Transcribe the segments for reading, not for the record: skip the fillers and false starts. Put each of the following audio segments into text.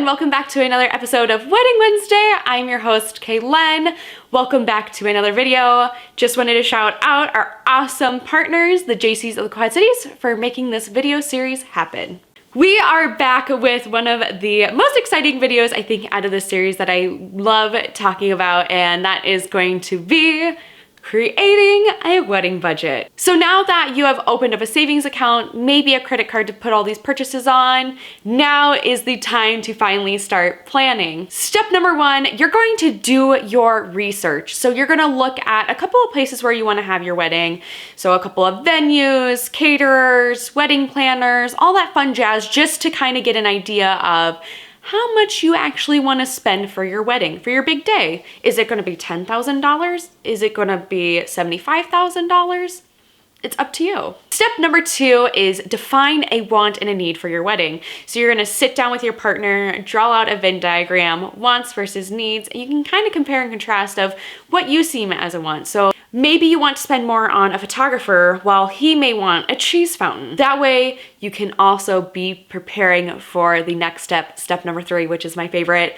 welcome back to another episode of Wedding Wednesday. I'm your host, Kaylen. Welcome back to another video. Just wanted to shout out our awesome partners, the JCs of the Quad Cities, for making this video series happen. We are back with one of the most exciting videos, I think, out of this series that I love talking about, and that is going to be creating a wedding budget. So now that you have opened up a savings account, maybe a credit card to put all these purchases on, now is the time to finally start planning. Step number one, you're going to do your research. So you're gonna look at a couple of places where you wanna have your wedding. So a couple of venues, caterers, wedding planners, all that fun jazz, just to kind of get an idea of how much you actually want to spend for your wedding, for your big day. Is it going to be $10,000? Is it going to be $75,000? It's up to you. Step number two is define a want and a need for your wedding. So you're gonna sit down with your partner, draw out a Venn diagram, wants versus needs, and you can kind of compare and contrast of what you see as a want. So maybe you want to spend more on a photographer while he may want a cheese fountain. That way you can also be preparing for the next step, step number three, which is my favorite,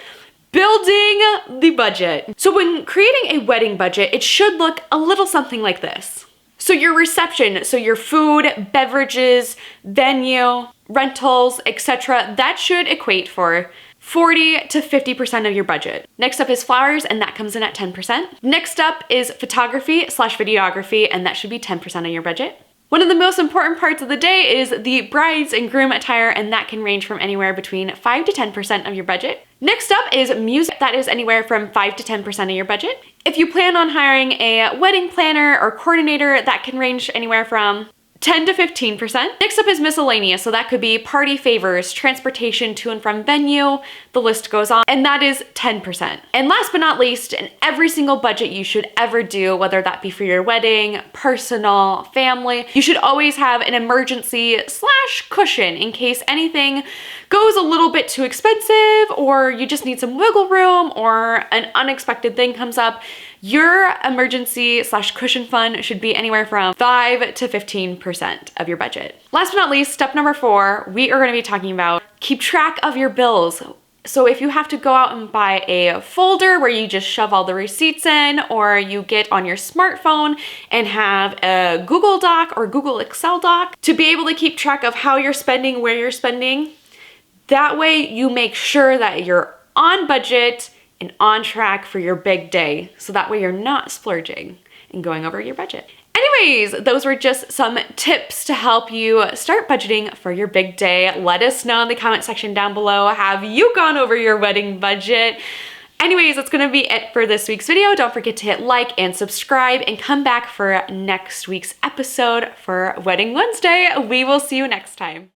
building the budget. So when creating a wedding budget, it should look a little something like this. So your reception, so your food, beverages, venue, rentals, etc., that should equate for 40 to 50% of your budget. Next up is flowers, and that comes in at 10%. Next up is photography/videography, and that should be 10% of your budget. One of the most important parts of the day is the brides and groom attire, and that can range from anywhere between 5 to 10% of your budget. Next up is music. That is anywhere from 5 to 10% of your budget. If you plan on hiring a wedding planner or coordinator, that can range anywhere from 10 to 15%. Next up is miscellaneous, so that could be party favors, transportation to and from venue, the list goes on, and that is 10%. And last but not least, in every single budget you should ever do, whether that be for your wedding, personal, family, you should always have an emergency / cushion in case anything goes a little bit too expensive, or you just need some wiggle room, or an unexpected thing comes up. Your emergency / cushion fund should be anywhere from 5 to 15% of your budget. Last but not least, step number four, we are gonna be talking about keep track of your bills. So if you have to go out and buy a folder where you just shove all the receipts in, or you get on your smartphone and have a Google Doc or Google Excel doc to be able to keep track of how you're spending, where you're spending, that way you make sure that you're on budget and on track for your big day. So that way you're not splurging and going over your budget. Anyways, those were just some tips to help you start budgeting for your big day. Let us know in the comment section down below, have you gone over your wedding budget? Anyways, that's gonna be it for this week's video. Don't forget to hit like and subscribe and come back for next week's episode for Wedding Wednesday. We will see you next time.